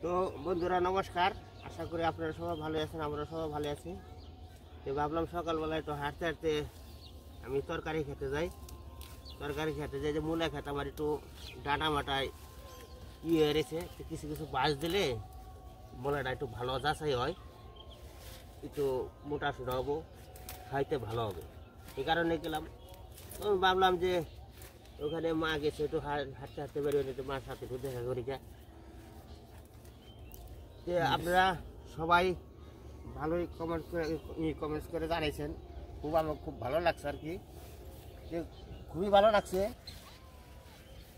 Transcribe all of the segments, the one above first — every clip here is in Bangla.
তো বন্ধুরা নমস্কার, আশা করি আপনারা সবাই ভালো আছেন, আমরা সবাই ভালো আছি। তো ভাবলাম সকালবেলা একটু হাঁটতে হাঁটতে আমি তরকারি খেতে যাই। যে মূলা খেতে আমার একটু ডাটা মাটায় হয়ে রয়েছে, তো কিছু কিছু বাঁশ দিলে মূলাটা একটু ভালো যাচাই হয়, একটু মোটা সোটা হবো, খাইতে ভালো হবে। এই কারণে গেলাম। তো ভাবলাম যে ওখানে মা গেছে, একটু হাঁটতে হাঁটতে বেরোয়, একটু মার সাথে একটু দেখা করি যা। যে আপনারা সবাই ভালোই কমেন্টস করে জানিয়েছেন, আমার খুব ভালো লাগছে আর কি, যে খুবই ভালো লাগছে।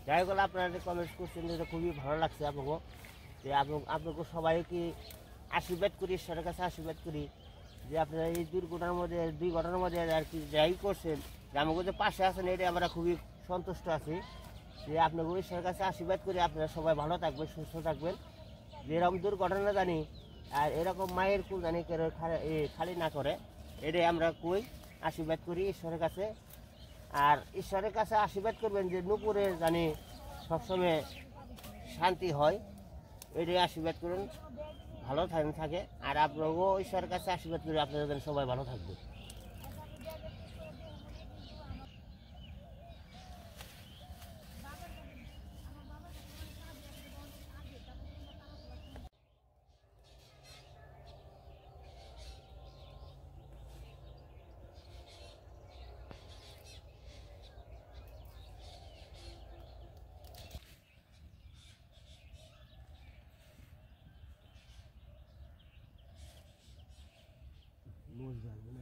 যাই হোক, আপনারা কমেন্টস করছেন যে খুবই ভালো লাগছে আপনাকে। যে আপনাকে সবাই কি আশীর্বাদ করি, ঈশ্বরের কাছে আশীর্বাদ করি যে আপনারা এই দুই ঘটনার মধ্যে আর কি যাই করছেন, যে আমাকে যে পাশে আছেন, এটা আমরা খুবই সন্তুষ্ট আছি। যে আপনাকে ঈশ্বরের কাছে আশীর্বাদ করি আপনারা সবাই ভালো থাকবেন, সুস্থ থাকবেন, যে এরকম দুর্ঘটনা জানি আর এরকম মায়ের কুল জানি খালি না করে, এটাই আমরা কই আশীর্বাদ করি ঈশ্বরের কাছে। আর ঈশ্বরের কাছে আশীর্বাদ করবেন যে নুপুরে জানি সবসময় শান্তি হয়, এটাই আশীর্বাদ করুন, ভালো থাকে। আর আপনারাও ঈশ্বরের কাছে আশীর্বাদ করি আপনারা যেন সবাই ভালো থাকবে।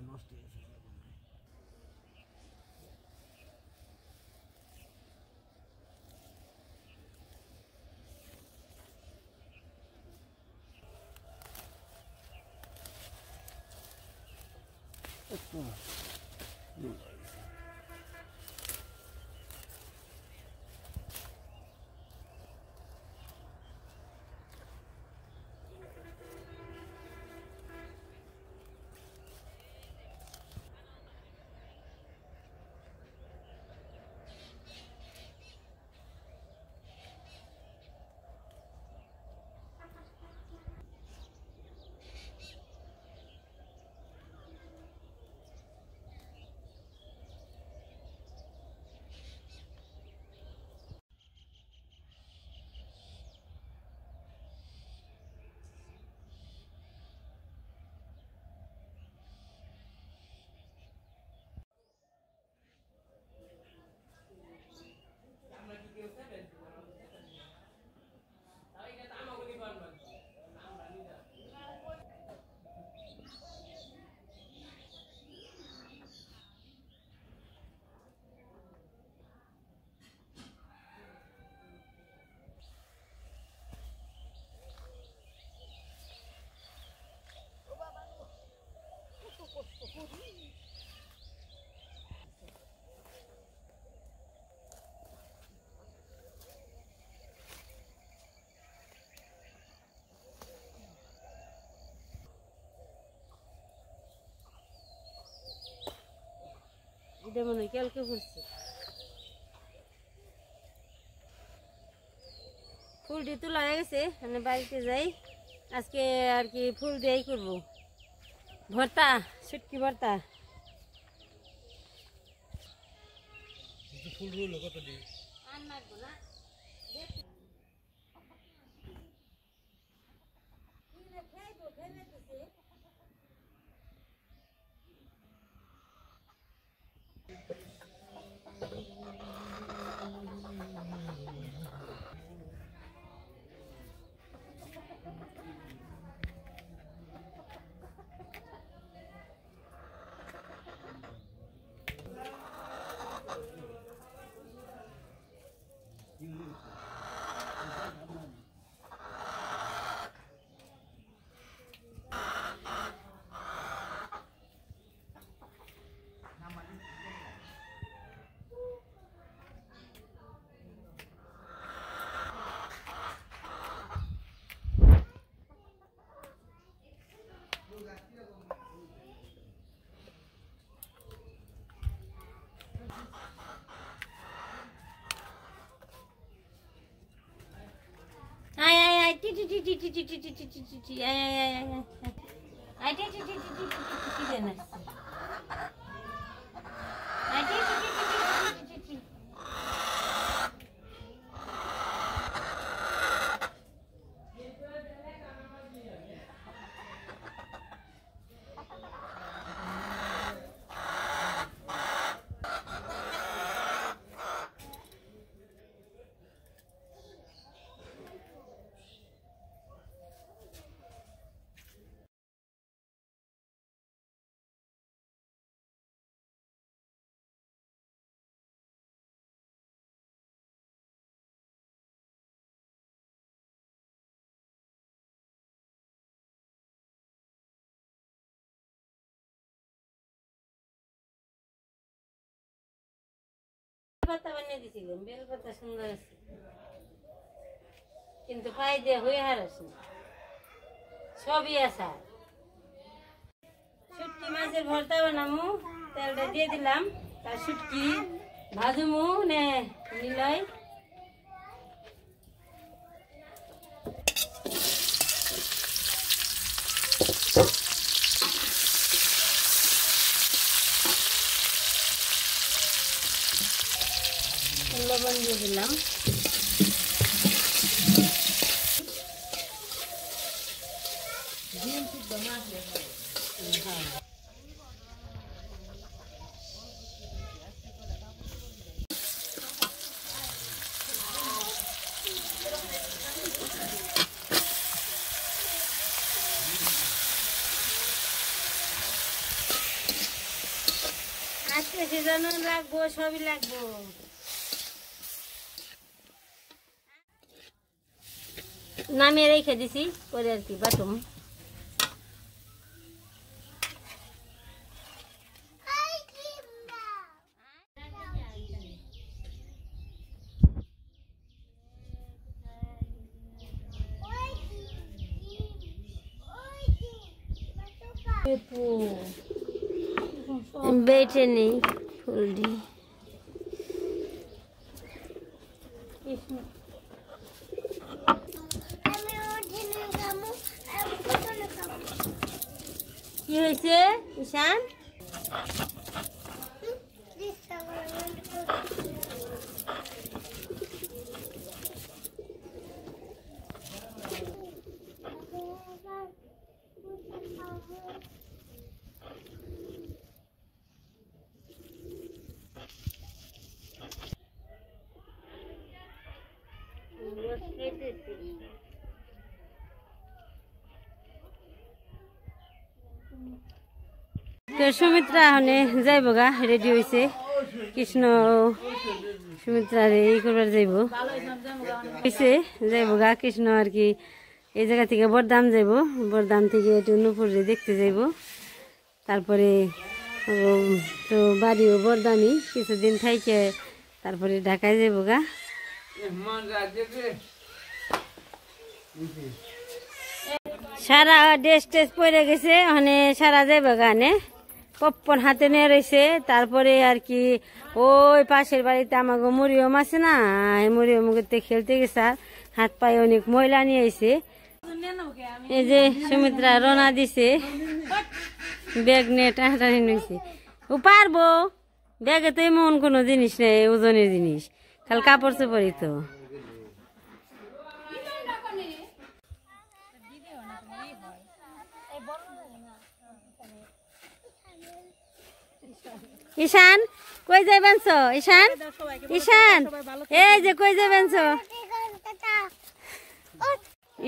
নষ্ট হয়েছে। এটা মনে হয় কালকে ফুলছে, ফুলটি তোলা হয়ে গেছে, মানে বাড়িতে যাই আজকে আর কি ফুল দিয়েই করবো ভর্তা, শুটকি ভর্তা। ফুলগুলো কত দিই আর মারবো না। পাতা বানিয়ে দিছিলাম, বেল পাতা সুন্দর আছে, কিন্তু পাই দিয়ে হয়ে হারাস না, সবই আসা। শুটকি মাছের ভর্তা বানামু, তেলটা দিয়ে দিলাম, তার শুটকি ভাজুমু নে নিলয়। লবণ দিয়ে দিলাম, আজকে সেজন্য লাগবো, সবই লাগবো। নামিয়ে রেখে দিছি, করে আর কি বাটুম। বেটে নেই ফুল দিয়ে কি হয়েছে ঈশান? তো সুমিত্রা হনে যাইব গা, রেডি হয়েছে। কৃষ্ণ সুমিত্রার এই করবার যাইব, হয়েছে যাইব গা। কৃষ্ণ আর কি এই জায়গা থেকে বরদাম যাইব, বরদাম থেকে একটু নুপুরে দেখতে যাইব। তারপরে তো বাড়িও বরদামি, কিছুদিন থাইকে তারপরে ঢাকায় যাইব গা। সারা ড্রেস টেস পরে গেছে, ওখানে সারা যাইব গানে পপকর্ন হাতে নিয়ে রয়েছে। তারপরে আর কি ওই পাশের বাড়িতে আমাকে মরিয়ম আছে না, মরিয়মকে খেলতে গেছে, আর হাত পায়ে অনেক ময়লা নিয়ে আইছে। এই যে সুমিত্রা রওনা দিছে, ব্যাগ নিয়ে টানাটানি নিয়েছে। ও পারবো, ব্যাগে তো এমন কোনো জিনিস নেই ওজনের জিনিস, খালি কাপড় চোপড়ই তো। ঈশান কই যাইবেন? ঈশান, ঈশান এই যে কই যাইবেন?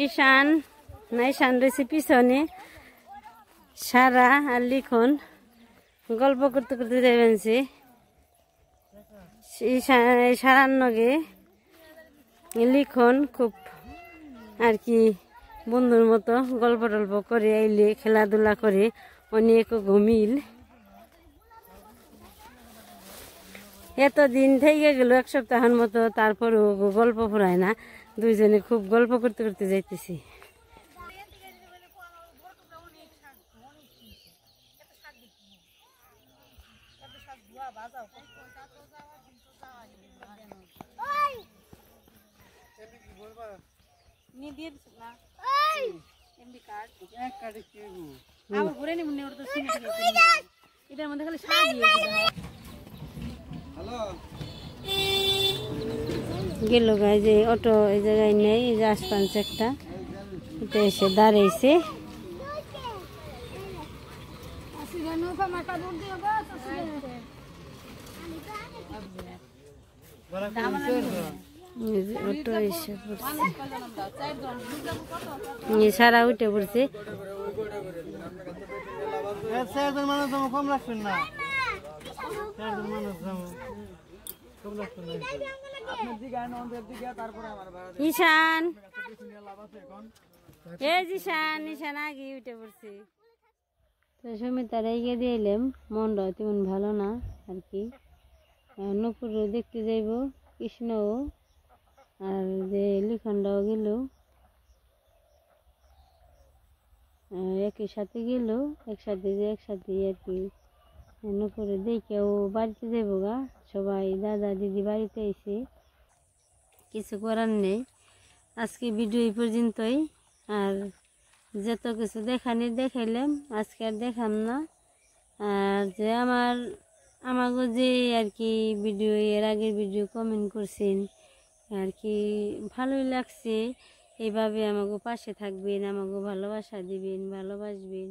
ঈশান না, ঈশান রয়েছে পিছনে, সারা আর লিখন গল্প করতে করতে যাইবেন। সারার নগে লিখন খুব আর কি বন্ধুর মতো গল্প টল্প করে আইলে, খেলাধুলা করে অনেক গমিল। এতদিন থেকে গেল, এক সপ্তাহের মতো, তারপরও গল্প ফুরায় না, দুইজনে খুব গল্প করতে করতে যাইতেছি। নিয়ে দিয়ে দিছ না এমবি কার্ড এক কার্ডে কি আবার ঘুরে নি মনে ওটা তো সিনে ঠিক আছে এটার মধ্যে খালি সাজিয়ে দিতে হ্যালো গেল গাই যে অটো এই জায়গায় নেই, এই যে আসপাঞ্চ একটা এটা এসে দাঁড়াইছে। এই যে অটো এসে পড়ছে, এই সারা উঠে পড়ছে। মানুষ কম রাখবেন না, মানুষ কম রাখবেন না। ঈশান এই ঈশান ঈশান আগে উঠে পড়ছে। তো সুমিতার এগিয়ে দিয়ে এলাম, মনটা তেমন ভালো না আর কি। নুপুরও দেখতে যাইব, কৃষ্ণও আর যে লিখনটাও গেল একই সাথে গেল, একসাথে যে একসাথে আর কি। নুপুরে দেখে ও বাড়িতে যাইব গা, সবাই দাদা দিদি বাড়িতে আইছে, কিছু করার নেই। আজকে ভিডিও এই পর্যন্তই, আর যত কিছু দেখানি দেখাইলাম, আজকে আর দেখাম না। আর যে আমাকে যে আর কি ভিডিও এর আগের ভিডিও কমেন্ট করছেন আর কি, ভালোই লাগছে। এইভাবে আমাকে পাশে থাকবেন, আমাকে ভালোবাসা দিবেন, ভালোবাসবেন।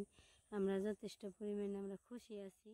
আমরা যথেষ্ট পরিমাণে আমরা খুশি আছি।